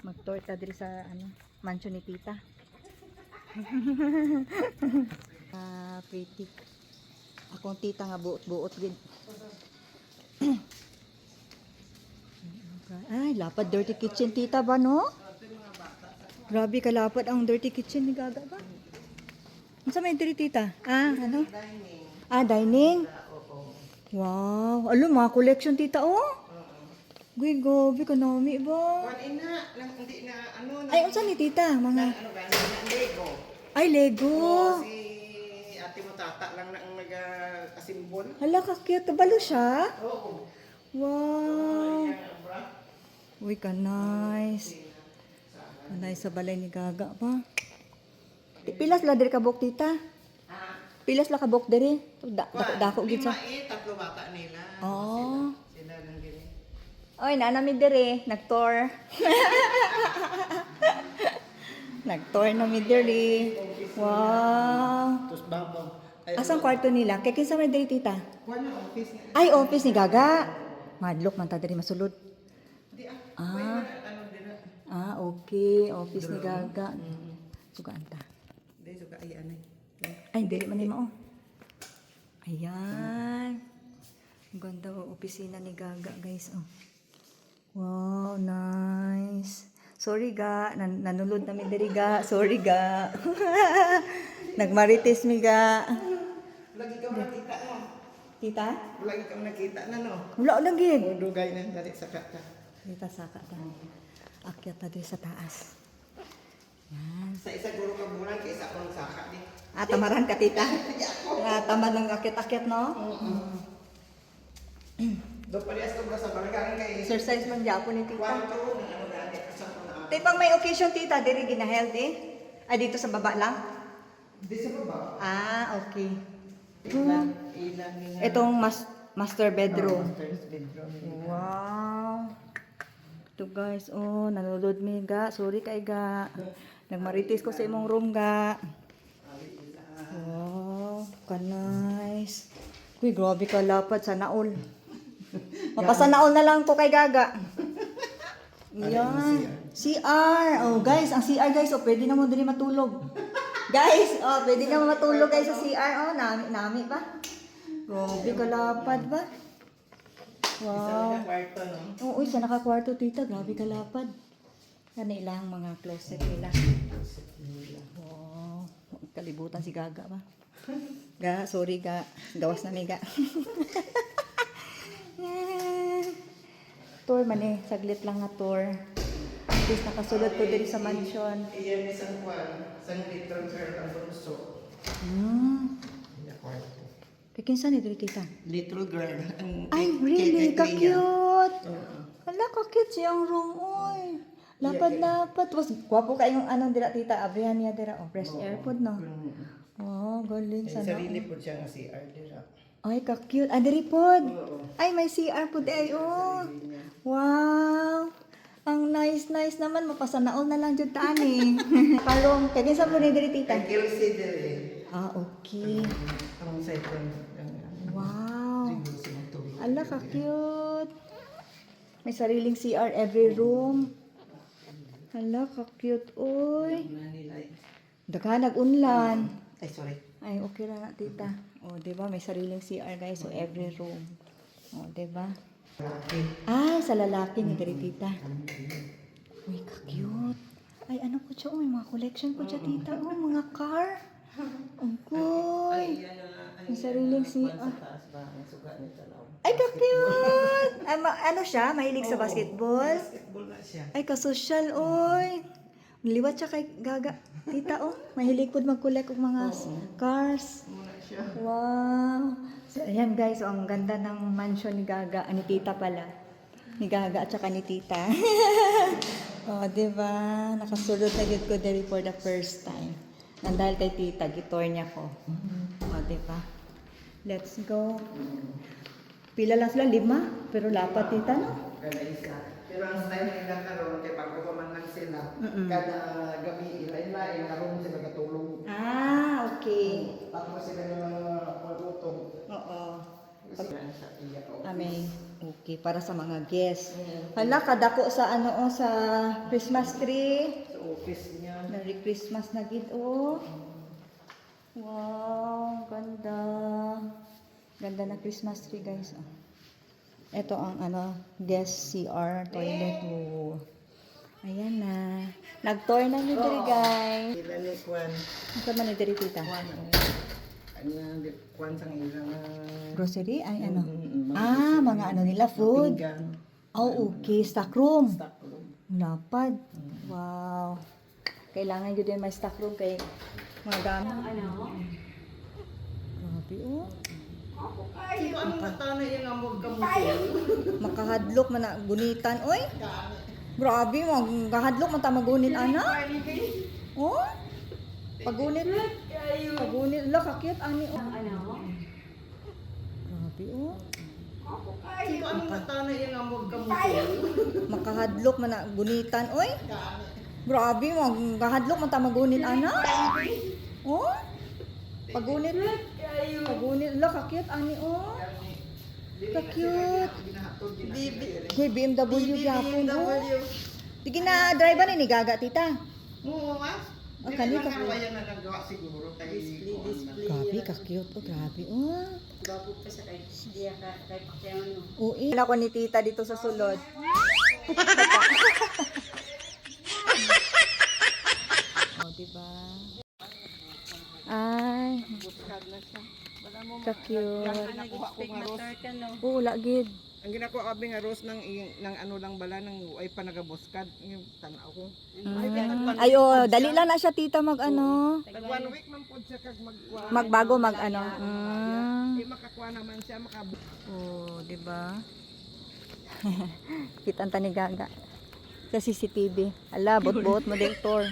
Mag-tour ta diri sa mansion ni tita. Pretty. Akong tita nga buot-buot gid. Ay, lapad dirty kitchen tita ba no? Grabe ka lapad ang dirty kitchen ni Gaga ba? Unsa may diri tita? Ano? Dining. Wow, alo mga collection tita oh. Guy, gobi ka nami ba? Hindi na ano. Ay, unsa ni tita? Mga Lego. Ay, Lego. Si ate mo tata lang na ang nag-asimbol. Hala ka cute, kabalo siya? Oo. Wow. Uy, ka nice. Nice sa balay ni Gaga ba? Pilas la diri ka buk tita? Pilas la ka buk diri? Dako gid sa. Tatlo bata nila. Oh. Sila lang diri. Oy, nanami diri, nag-tour. Nag-tour na mi diri. Wow. Tapos babang. Asang kwarto nila? Kay kinsa man diri tita? Kuha na office niya. Ay, office ni Gaga. Madlok man ta diri masulod. Okay. Office ni Gaga. Sugaan ta. Hindi, suka ayan eh. Ay, dili man ni mao. Ayan. Ang ganda o opisina ni Gaga, guys. Oh. Wow, nice. Sorry ga, nanulod namin diri ga. Sorry ga. Nagmarites mi ga. Lagi ka nakita no? Tita? Lagi ka nakita na no? Wala lang gid. Dugay na dali sa kata. Tita saka ta. Akyat ta diri sa taas. Yan. Sa isa guro ka bulan kay isa pang saka di. Tamaran ka tita. Tamad ng akyat-akyat no? Do palias ko sa barangay kay Exercise man gyapon ni tita. kwarto na ano dali sa na. Tay pang may occasion tita, diri ginaheld eh. Dito sa baba lang? Di sa baba. Okay. Ilang Itong master bedroom. master's bedroom. Wow. Ito guys, nanonood mi ga. Sorry kay ga. Nagmarites ko sa imong room ga. Wow, ka nice. Uy, grabe ka lapad sa naol. Mapasanaol na lang ko kay Gaga. Yan. CR. Oh, guys, ang CR guys, pwede na mo diri matulog. Guys, pwede na mo matulog guys sa CR. Nami ba? Grabe ka lapad ba? Wow. Kwarto no. Oo, isa nakakwarto tita, grabe ka lapad. Yan ilang mga closet nila. Wow. Kalibutan si Gaga ba? Ga, sorry ga. Gawas na may ga. Tour man saglit lang nga tour. At least nakasulod ko din sa mansion. Iyan isang kwan, isang little girl ang bunso. Iya kwarto. Kinsa ni diri tita? Little girl. Ay, really? Ka-cute! Hala, ka-cute siyang room, oy. Lapad-lapad. Was, gwapo kayong dira tita. Abrihan niya dira. Fresh air pod, no? Wow, galing sana. Sarili po siya nga si Ardera. Ay, ka-cute. Diri pod. Oo. Ay, may CR pod ay, Wow. Ang nice naman. Mapasanaol na lang dyan taan eh. Palong, kaya sa po ni diri tita? Ang Kelsey dili. Okay. Ang second. Wow. Ala, ka-cute. May sariling CR every room. Ala, ka-cute, oy. Daga, nag-unlan. Ay, sorry. Ay, okay lang na, tita. Diba? May sariling CR, guys. So, every room. Diba? Sa lalaki ni dari tita. Uy, ka-cute. Ay, ano po siya? May mga collection po siya, tita. Mga car. Ungkoy. May sariling CR. Ay, ka-cute! Ano siya? Mahilig sa basketball? Basketball na siya. Ay, kasosyal, oy. Liwat siya kay Gaga. Tita, mahilig po mag-collect ng mga cars. Muna siya. Wow. So, ayan guys, ang ganda ng mansion ni Gaga. Ni Tita pala. Ni Gaga at saka ni Tita. Diba? Nakasulot na yun ko dali for the first time. Dahil kay Tita, gitor niya ko. Diba? Let's go. Pila lang sila, 5. Pero lapat, Tita, no? Kada isa. Pero ang style nila karon kay pagkuman lang sila. Kada gabi ilain-lain karon sila katulog. Okay. Tapos sila pag-utong. Oo. Sila sa iya. Amen. Okay, para sa mga guests. Hala, kadako sa ano sa Christmas tree. Sa office niya. Merry Christmas na gid oh. Wow, ganda. Ganda na Christmas tree, guys. Oh. Ito ang ano, guest CR toilet. Oh. Ayan na. Nag-tour na ni diri, guys. Sila ni Kwan. Ito man ni diri tita. Kwan sang ilang Grocery ay ano? mga Mga ano nila food. pinggan. Oh, okay, stock room. Stock room. Lapad. Wow. Kailangan yun din may stock room kay mga gamit. Grabe oh. Ay, anong katana yung amog kamuti? Makahadlok man na gunitan. Oy. Grabe, magkahadlok man ta magunit ana. Oh. Pagunit. Pagunit. Ala, kakit ani oh. Grabe oh. Ay, anong katana yung amog kamuti? Makahadlok man na gunitan. Oy. Grabe, magkahadlok man ta magunit ana. Oh. Pagunit. Pagunit. Ala, kakit ani oh. Ka-cute. Hey, BMW yapon oh. Sige na, driver ni gaga tita. Oo, mas. Oh, kanina ka. Kaya na nagawa siguro kay display. Grabe, ka-cute oh. Grabe oh. Bago pa sa kay diya kay pakyawan no. Uy, ako ni tita dito sa sulod. Oh, diba? Ay, ka-cute. Nakuha ko nga Ros. Oo, lagid. Ang ginako abi nga Ros ng ano lang bala nang ay pa nagabuskad yung tanaw ko. Ay, oh, dali lang na siya tita mag ano. Tag 1 week man pod siya kag magkuha. Magbago mag ano. Ay makakuha naman siya Oh, di ba? Kitang ni Gaga sa CCTV. Ala, bot-bot mo direktor.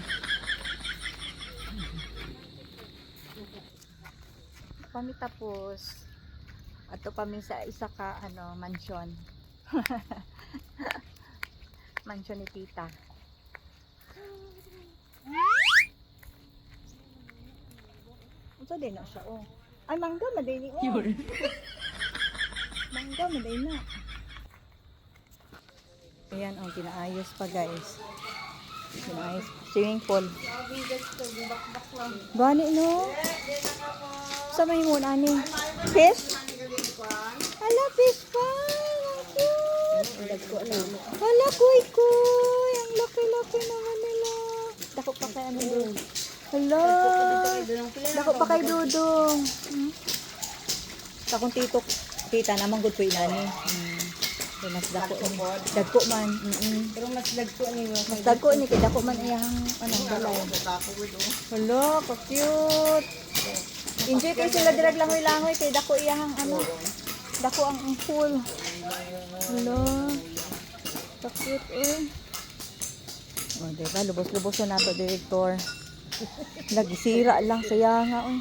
Kami tapos. Ato kami sa isa ka ano, mansion. Mansion ni tita. Unsa din na siya oh. Ay, mangga madini oh. Mangga maday na. Ayan, ang pinaayos pa guys. Pinaayos. Swimming pool. Gani no? Sa may muna ni. Fish? Hala, fish pa. Hala, kuy. Ang laki-laki naman nila. Dako pa kay ano doon. Hala. Dako pa kay Dudong. Takong titok. Tita naman good po inani. Mas dagko man. Pero mas dagko ni mo. Mas dagko ni kay dako man iyang anong balay. Hello, ka-cute. Enjoy kay sila dirag langoy-langoy kay dako iyang ano. Dako ang pool. Hello. Ka-cute eh. Oh, diba? Lubos-lubos na nato, director. Nagisira lang saya nga oh.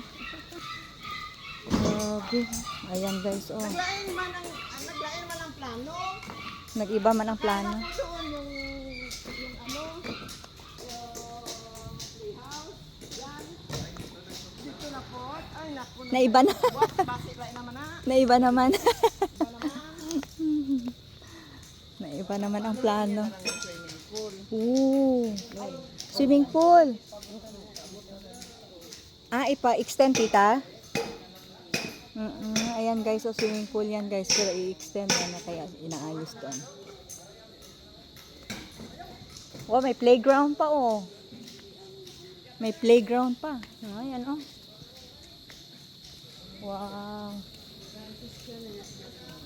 Grabe. Ayan guys oh. Naglain man ang plano. Nag-iba man ang plano. Doon yung ano dito na po. Ay naku. Naiba na. Basi naman na. Naiba naman. Naiba naman ang plano. Ooh. Swimming pool. Ah, ipa-extend tita? Ayan guys, so swimming pool yan guys. Pero i-extend na kaya inaayos doon. Oh, may playground pa oh. May playground pa. Ayan oh. Wow.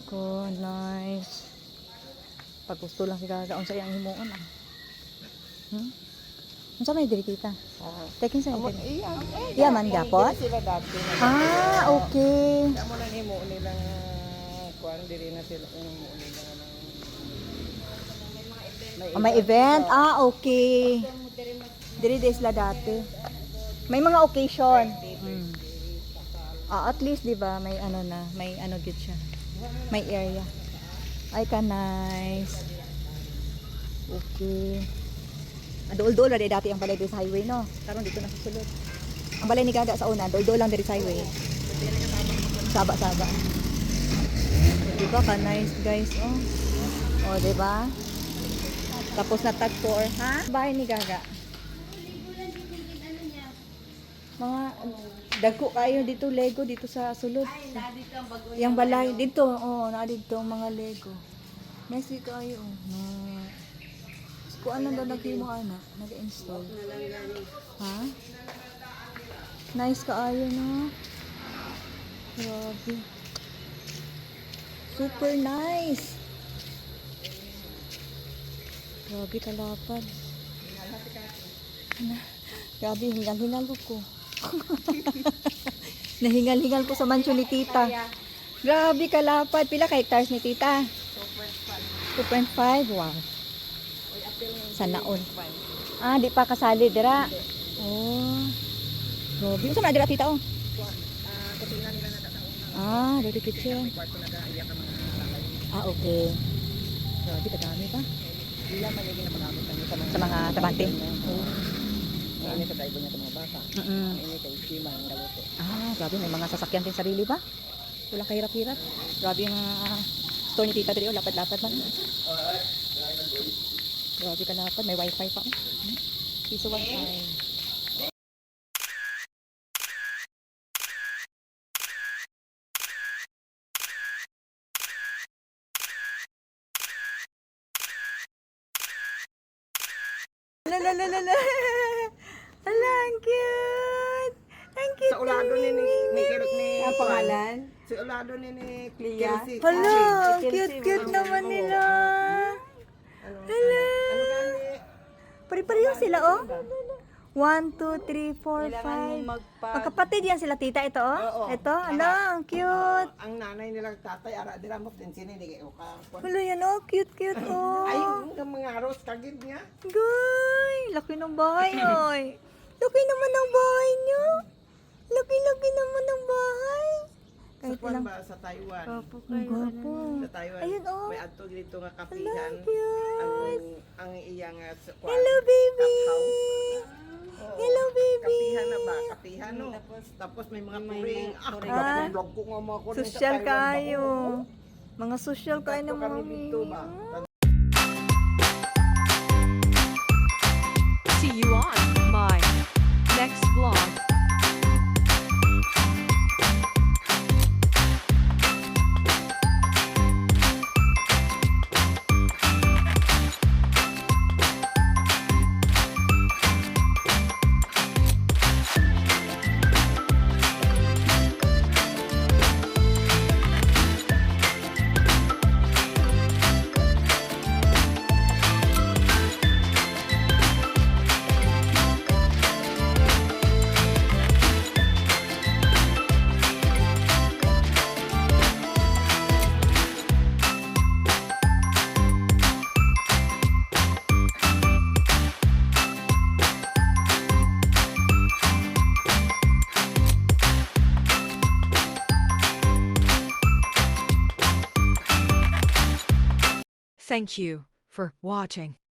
Good, nice. Pag gusto lang si Gaga, unsa yang himuon ah. Unsa may diri kita? Tekin sa diri. Iya man gapon. Sila dati. Ah, okay. Amo na himo nilang kuan diri na sila himo nila May event. Ah, okay. Diri sila dati. May mga occasion. Ah, at least 'di ba may ano na, may ano gid siya. May area. Ay ka nice. Okay. Dool-dool na dati ang balay dito sa highway no. Karon dito na sa sulod. Ang balay ni Gaga sa una, dool-dool lang diri sa highway. Saba-saba. Diba ka nice guys, oh. Oh, diba? Tapos na tag 4, ha? Bahay ni Gaga. Mga dagko kayo dito Lego dito sa sulod. Dito ang bago. Yang balay dito, oh, na dito ang mga Lego. Nice dito kayo, oh. No. Kung ano daw mo ana, nag-install. Ha? Nice kaayo, no? Grabe. Super nice. Grabe kalapad. Grabe, hingal-hingal ko. Nahingal-hingal ko sa mansyon ni tita. Grabe kalapad. Pila ka hectares ni tita? 2.5. Wow. Sana all. Ah, di pa kasali dira. Oh. Grabe. Saan na dira tita, oh? Ah, dirty kitchen. Ah, okay. Grabe, kadami pa. Sa mga tabante. Ini sa driver niya sa mga bata. Ini kay Sima ang galuto. Ah, grabe. May mga sasakyan din sarili ba? Wala kahirap-hirap. Grabe yung store ni tita dito. Lapad-lapad man. Grabe ka lapad. May wifi pa. Piso wifi. Lalalala. Ala, ang cute. Ang cute. Sa ulado ni Ang pangalan? Sa ulado ni Clea. Kelsey. Hala, Chelsea, cute naman nila. Ano Hala. gani? Pari-pareho sila, oh. 1, 2, 3, 4, Kailangan 5. mong magpa... Magkapatid yan sila, tita. Ito, oh. Oo. Ito, ala, ang cute. Ang nanay nilang tatay ara dira mo din sini di o ka. Hala, yan, oh. Cute, cute, oh. Ay, ang mga aros kagid niya. Guy, laki ng bahay, oy. Laki naman ng bahay niyo. Laki-laki naman ng bahay. Sa Kahit kwan ilang... ba sa Taiwan? Ang gwapo. Sa Taiwan. Ayun, oh. May adto dito nga Ala, kapihan. cute. Ang iyang kwan. Hello, baby. Oo. Hello, baby. Kapihan na ba? Kapihan no. Tapos may mga puring. Ah. Vlog ko nga mga kuno sa Social Taiwan ba kayo. ko? Mga social kayo Tatlo ng kami mga dito ba? See you on my next vlog. Thank you for watching.